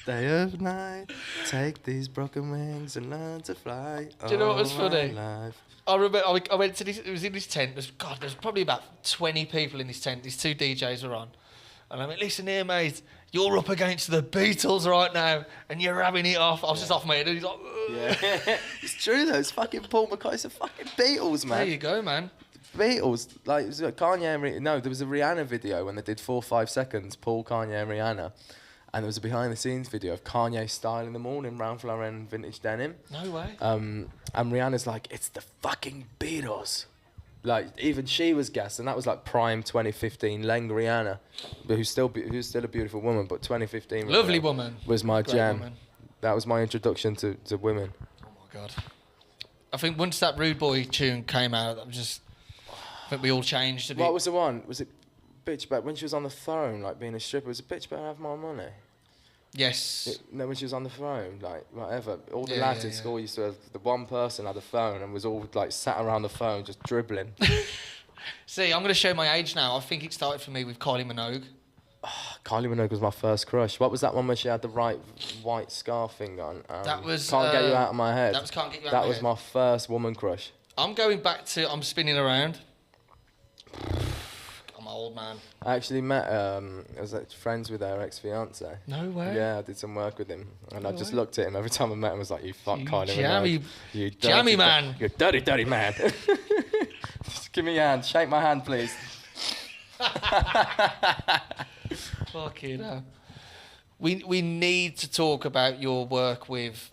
Day of night, take these broken wings and learn to fly. Do you know what was funny? Life. I remember I went to this. It was in this tent. There's probably about 20 people in this tent. These two DJs were on, and I went, "Listen here, mate. You're up against the Beatles right now, and you're having it off." I was just off my head, and he's like, "Ugh." Yeah, it's true though. It's fucking Paul McCartney. It's the fucking Beatles, man. There you go, man. Beatles, like it was Kanye and there was a Rihanna video when they did 4 or 5 seconds, Paul, Kanye and Rihanna, and there was a behind the scenes video of Kanye styling them all in Ralph Lauren vintage denim. No way. And Rihanna's like, it's the fucking Beatles. Like even she was gassed, and that was like prime 2015 Leng Rihanna, who's still a beautiful woman, but 2015 Lovely woman. was my Great jam. woman. That was my introduction to women. Oh my god. I think once that Rude Boy tune came out, I think we all changed a bit. What was the one? Was it Bitch Better when she was on the throne, like being a stripper? Was it Bitch Better Have My Money? Yes. No, when she was on the throne, like whatever. All the Yeah, lads yeah, in yeah. school used to have the one person had a phone and was all like sat around the phone just dribbling. See, I'm going to show my age now. I think it started for me with Kylie Minogue. Kylie Minogue was my first crush. What was that one where she had the white scarf thing on? That was, Can't Get You Out of My Head. That was Can't Get You Out That of My was Head. my first woman crush. I'm going back to I'm Spinning Around. I'm an old man. I actually met, I was like, friends with her ex-fiance. No way. Yeah, I did some work with him. And I No just way. looked at him every time I met him. I was like, you fuck You Kylie jammy- Minogue. You jammy man. You dirty, dirty man. Just give me your hand. Shake my hand, please. Fucking hell. We need to talk about your work with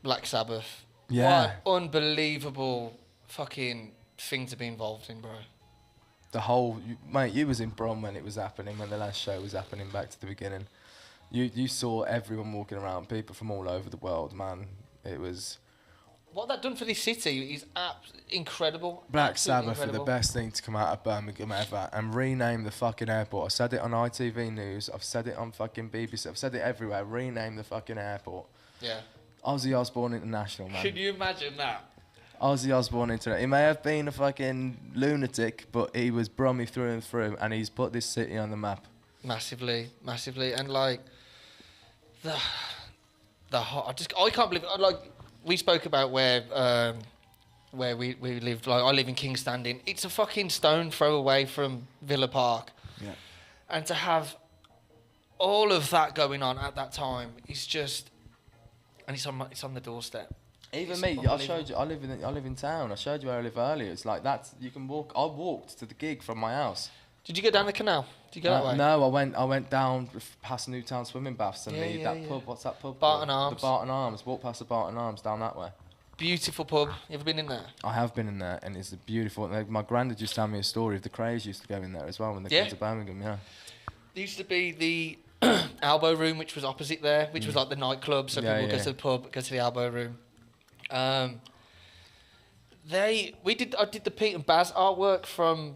Black Sabbath. Yeah. What unbelievable fucking thing to be involved in, bro. The whole... Mate, you was in Brom when it was happening, when the last show was happening back to the beginning. You saw everyone walking around, people from all over the world, man. It was... What that done for this city is incredible. Black Absolutely Sabbath are incredible. the best thing to come out of Birmingham ever, and rename the fucking airport. I said it on ITV News, I've said it on fucking BBC, I've said it everywhere. Rename the fucking airport. Yeah. Ozzy Osbourne International, man. Can you imagine that? Ozzy Osbourne International. He may have been a fucking lunatic, but he was Brummy through and through, and he's put this city on the map. Massively, and like the hot. I can't believe it. Like we spoke about where we lived. Like I live in King's Standing. It's a fucking stone throw away from Villa Park. Yeah. And to have all of that going on at that time is just, and it's on the doorstep. Even It's me, I unbelievable. showed you. I live in town. I showed you where I live earlier. It's like that. You can walk. I walked to the gig from my house. Did you go down the canal? Did you go that way? No, I went down past Newtown swimming baths and that pub. What's that pub? Barton called? Arms. The Barton Arms. Walk past the Barton Arms down that way. Beautiful pub. You ever been in there? I have been in there, and it's beautiful. My granddad used to tell me a story of the Crays used to go in there as well when they came to Birmingham. Yeah. There used to be the Elbow Room, which was opposite there, which was like the nightclub, so people would go to the pub, go to the Elbow Room. I did the Pete and Baz artwork from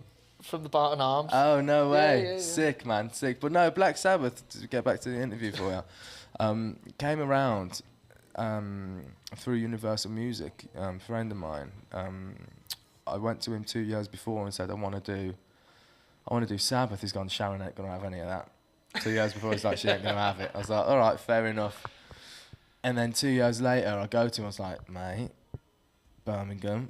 the Barton Arms. Oh, no way. Yeah. Sick, man, sick. But no, Black Sabbath, to get back to the interview for you, came around through Universal Music, a friend of mine. I went to him 2 years before and said, I want to do Sabbath. He's gone, Sharon ain't going to have any of that. 2 years before, he's like, she ain't going to have it. I was like, all right, fair enough. And then 2 years later, I go to him, I was like, mate, Birmingham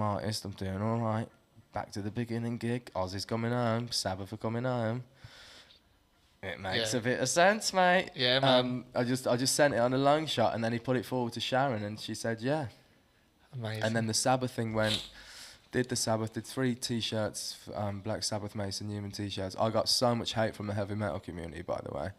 artist, I'm doing all right. Back to the beginning gig, Ozzy's coming home, Sabbath are coming home. It makes a bit of sense, mate. Yeah, man. I just sent it on a long shot, and then he put it forward to Sharon, and she said, yeah. Amazing. And then the Sabbath thing went, did 3 T-shirts, Black Sabbath, Mason Newman T-shirts. I got so much hate from the heavy metal community, by the way.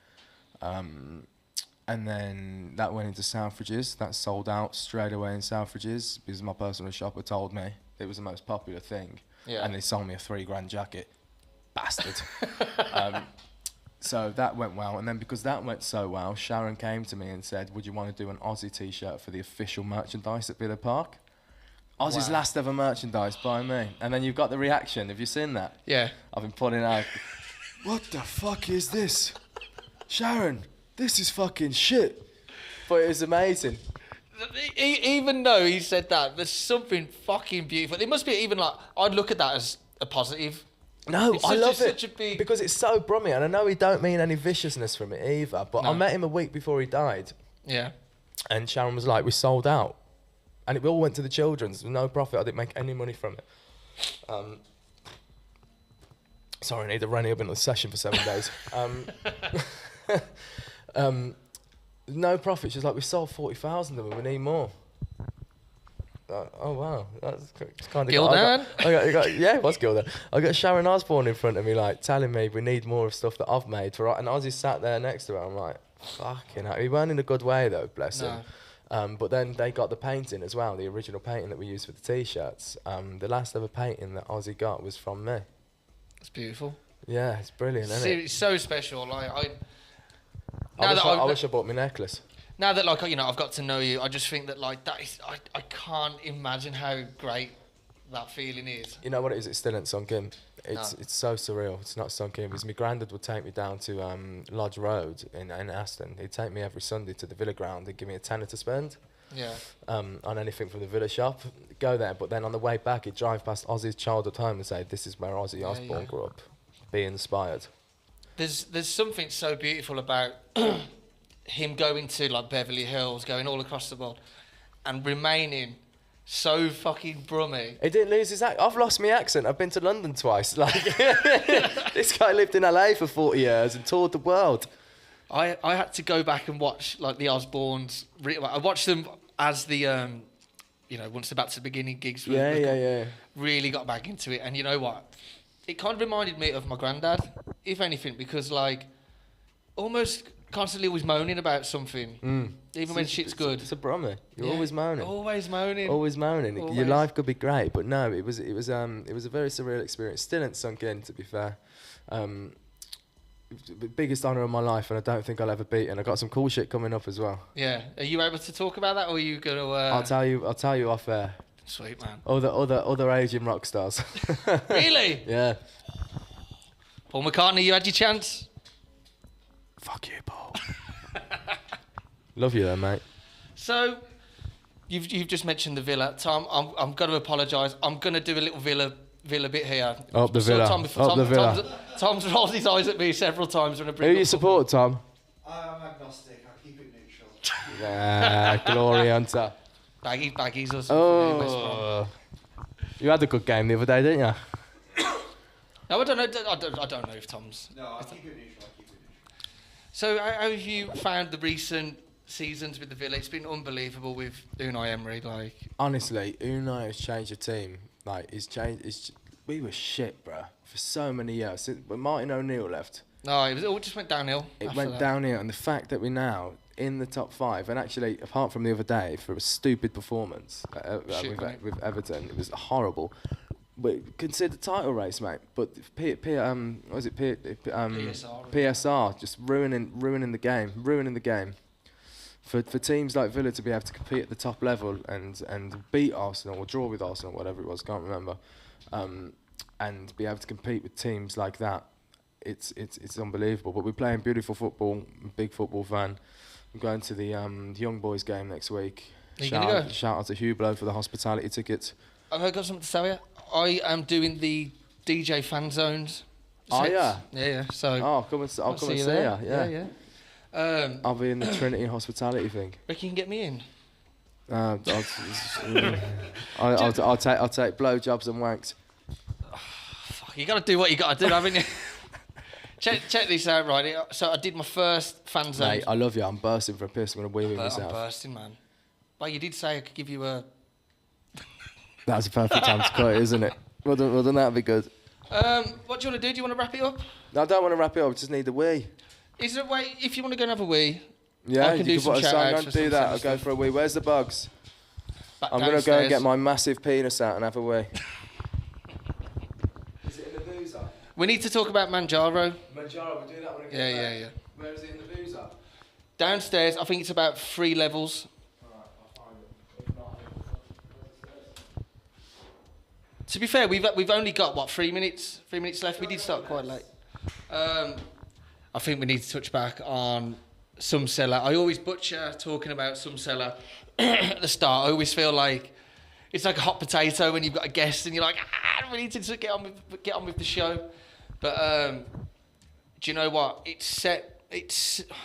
And then that went into Selfridges. That sold out straight away in Selfridges because my personal shopper told me it was the most popular thing. Yeah. And they sold me a $3,000 jacket. Bastard. So that went well. And then because that went so well, Sharon came to me and said, would you want to do an Aussie T-shirt for the official merchandise at Villa Park? Aussie's last ever merchandise by me. And then you've got the reaction. Have you seen that? Yeah. I've been putting out, what the fuck is this? Sharon, this is fucking shit. But it was amazing. Even though he said that, there's something fucking beautiful. It must be even like, I'd look at that as a positive. No, It's I such a- love such it a big- because it's so brummy, and I know he don't mean any viciousness from it either. But I No. met him a week before he died, Yeah. and Sharon was like, "We sold out," and it all went to the children's. No profit. I didn't make any money from it. Sorry, I need to run up into the session for 7 days. No profit. She's like, "We sold 40,000 of them. We need more." Oh wow, that's kind of Gildan? yeah, it was Gildan. I got Sharon Osbourne in front of me, like telling me we need more of stuff that I've made for. And Ozzy sat there next to her. I'm like, fucking hell. He weren't in a good way though, bless him. But then they got the painting as well, the original painting that we used for the T-shirts. The last ever painting that Ozzy got was from me. It's beautiful. Yeah, it's brilliant, isn't it? It's so special. Like I wish I bought my necklace. now that like I've got to know you, I just think that like that is I can't imagine how great that feeling is. You know what it is? It still ain't sunk in. It's No. it's so surreal. It's not sunk in because my granddad would take me down to Lodge Road in Aston. He'd take me every Sunday to the Villa ground and give me a tenner to spend Yeah. on anything from the Villa shop. Go there, but then on the way back, he'd drive past Ozzy's childhood home and say, "This is where Ozzy Osbourne grew up. Be inspired." There's something so beautiful about him going to like Beverly Hills, going all across the world, and remaining so fucking brummy. He didn't lose his accent. I've lost my accent. I've been to London twice. Like this guy lived in LA for 40 years and toured the world. I had to go back and watch like the Osbournes. I watched them as the once they're back to the beginning gigs. Yeah. Really got back into it, and you know what? It kind of reminded me of my granddad, if anything, because like almost constantly always moaning about something, even when shit's good. It's a brummy. You're Yeah. always moaning. Always moaning. Always moaning. Your Always. life could be great, but no, it was a very surreal experience. Still ain't sunk in, to be fair. Biggest honour of my life, and I don't think I'll ever beat it. And I got some cool shit coming up as well. Yeah. Are you able to talk about that, or are you gonna? I'll tell you off air. Sweet man. Other Asian rock stars. Really? Yeah. Paul McCartney, you had your chance. Fuck you, Paul. Love you, though, mate. So, you've just mentioned the Villa, Tom. I'm going to apologise. I'm going to do a little Villa bit here. Up the So Villa. Tom, Up the Villa. Tom's rolled his eyes at me several times when I Who bring you up support, Tom? I'm agnostic. I keep it neutral. Glory hunter. Baggies or something. West Brom. Oh. You had a good game the other day, didn't you? No, I don't know. I don't know if Tom's. No, I keep it neutral. So, how have you found the recent seasons with the Villa. It's been unbelievable with Unai Emery. Like, Honestly, Unai has changed the team. Like, we were shit, bruh, for so many years. When Martin O'Neill left, no, it all just went downhill. it after went that. downhill, and the fact that we're now in the top 5, and actually, apart from the other day, for a stupid performance Shit, wasn't it? with Everton, it was horrible. But consider title race, mate. But what was it? PSR just ruining the game. For teams like Villa to be able to compete at the top level and beat Arsenal or draw with Arsenal, whatever it was, can't remember, and be able to compete with teams like that, it's unbelievable. But we're playing beautiful football. I'm a big football fan. I'm going to the young boys game next week. Are you gonna go? Shout out to Hublot for the hospitality tickets. I've got something to tell you. I am doing the DJ fan zones. Oh, sets. yeah? Yeah. So Oh, I'll come and see you. there. Yeah. I'll be in the Trinity hospitality thing. Reckon you can get me in? I'll take blowjobs and wanks. Fuck, you got to do what you got to do, haven't you? check this out, right? So I did my first fan zone. Mate, I love you. I'm bursting for a piss. I'm gonna wee with I'm myself. bursting, man. Well, you did say I could give you a... That's a perfect time to cut it, isn't it? Well done, that'd be good. What do you want to do? Do you want to wrap it up? No, I don't want to wrap it up. I just need the wee. Is there a way, if you want to go and have a wee... Yeah, I can do you some can put a song shout-outs on. for Do some that. I'll Celtic go stuff. for a wee. Where's the bugs? Back I'm gonna go and downstairs. get my massive penis out and have a wee. Is it in the boozer? We need to talk about Manjaro. Manjaro, we'll do that when I get Yeah, back. yeah. Where is it in the boozer? Downstairs, I think it's about 3 levels. Alright, I'll find it. If not, To be fair, we've only got, what, 3 minutes? 3 minutes left. We did start quite late. I think we need to touch back on Some Seller. I always butcher talking about Some Seller at the start. I always feel like it's like a hot potato when you've got a guest and you're like, we need to get on with the show. But do you know what?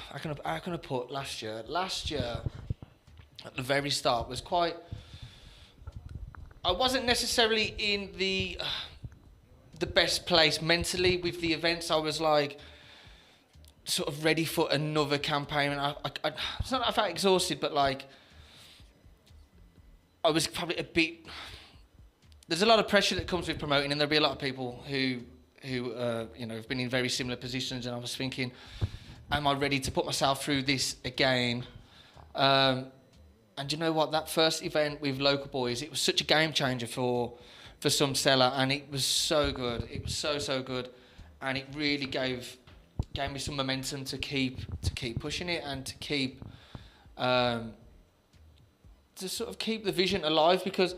How can I put last year? Last year, at the very start, was quite... I wasn't necessarily in the best place mentally with the events. I was like sort of ready for another campaign, and I it's not that I felt exhausted, but like I was probably a bit. There's a lot of pressure that comes with promoting, and there'll be a lot of people who have been in very similar positions, and I was thinking, am I ready to put myself through this again? And you know what? That first event with local boys, it was such a game changer for Some Seller, and it was so good. It was so good, and it really gave me some momentum to keep pushing it and to keep to sort of keep the vision alive, because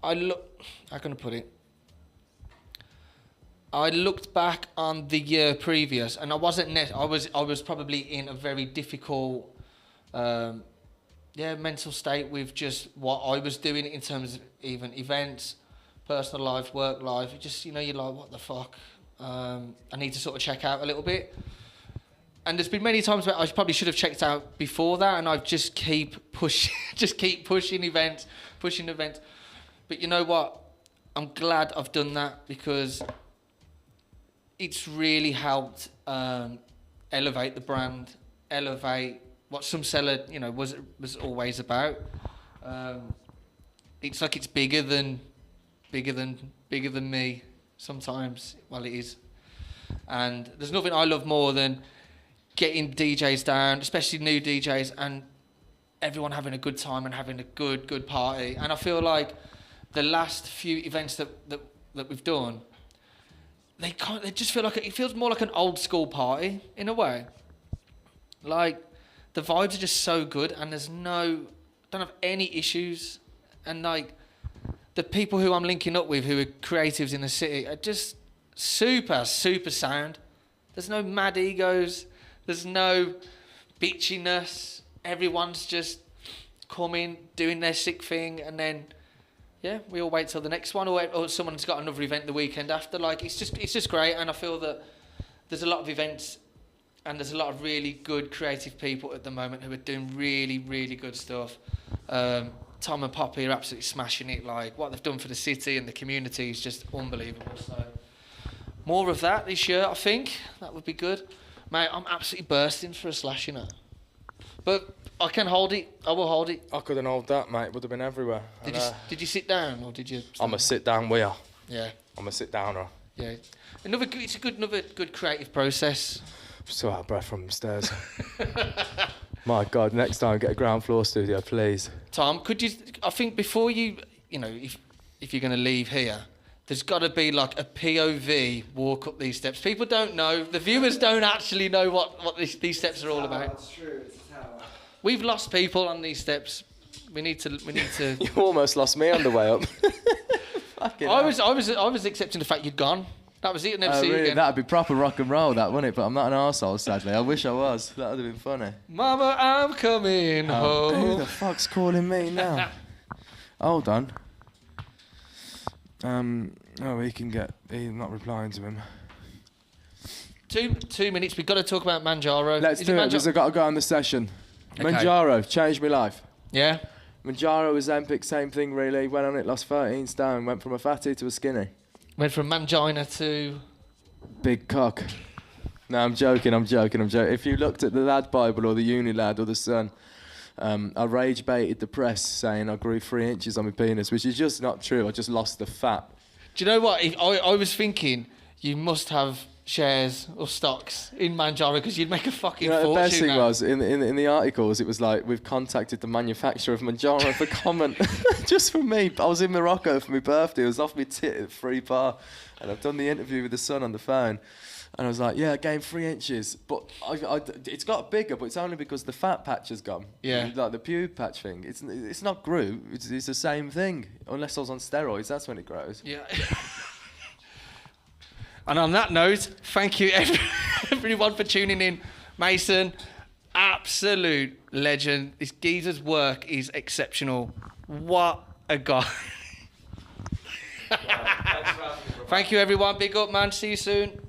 how can I put it? I looked back on the year previous, and I was probably in a very difficult mental state with just what I was doing in terms of even events, personal life, work life. It just, you're like, what the fuck? I need to sort of check out a little bit. And there's been many times where I probably should have checked out before that, and I just keep pushing events. But you know what? I'm glad I've done that, because it's really helped elevate the brand, elevate what Some Seller, was always about. It's like it's bigger than me sometimes. Well, it is. And there's nothing I love more than getting DJs down, especially new DJs, and everyone having a good time and having a good party. And I feel like the last few events that we've done, they just feel like it feels more like an old school party in a way. Like, the vibes are just so good, and don't have any issues, and like the people who I'm linking up with, who are creatives in the city, are just super sound. There's no mad egos, there's no bitchiness. Everyone's just coming, doing their sick thing, and then we all wait till the next one, or someone's got another event the weekend after. Like, it's just great, and I feel that there's a lot of events. And there's a lot of really good creative people at the moment who are doing really, really good stuff. Tom and Poppy are absolutely smashing it. Like, what they've done for the city and the community is just unbelievable. So, more of that this year, I think. That would be good. Mate, I'm absolutely bursting for a slash, But I can hold it. I will hold it. I couldn't hold that, mate. Would have been everywhere. Did you sit down or did you? I'm a sit down weir. Yeah. I'm a sit downer. Yeah. Another good creative process. I'm still out of breath from the stairs. My God, next time get a ground floor studio, please. Tom, could you? I think before you know, if you're going to leave here, there's got to be like a POV walk up these steps. People don't know. The viewers don't actually know what these steps are all about. That's true. It's a tower. We've lost people on these steps. We need to. You almost lost me on the way up. I was accepting the fact you'd gone. That was it. I'd never see you really? again. That'd be proper rock and roll, that, wouldn't it? But I'm not an arsehole, sadly. I wish I was. That would have been funny. Mama, I'm coming home. Who the fuck's calling me now? Hold on. He's not replying to him. 2 minutes. We've got to talk about Manjaro. Let's do it, because I've got to go on the session. Okay. Manjaro changed my life. Yeah. Manjaro was Ozempic, same thing really. Went on it, lost 13 stone, went from a fatty to a skinny. Went from mangina to... Big cock. No, I'm joking. If you looked at the Lad Bible or the Uni Lad or the Sun, I rage baited the press saying I grew 3 inches on my penis, which is just not true. I just lost the fat. Do you know what? I was thinking you must have shares or stocks in Manjaro because you'd make a fucking fortune. The best thing now. was, in the articles, it was like, we've contacted the manufacturer of Manjaro for comment. Just for me. I was in Morocco for my birthday. It was off my tit at 3 bar. And I've done the interview with the Sun on the phone. And I was like, yeah, I gained 3 inches. But it's got bigger, but it's only because the fat patch has gone. Yeah. Like the pube patch thing. It's not grew. It's the same thing. Unless I was on steroids, that's when it grows. Yeah. And on that note, thank you everyone for tuning in. Mason, absolute legend. This geezer's work is exceptional. What a guy. Thank you everyone. Big up, man. See you soon.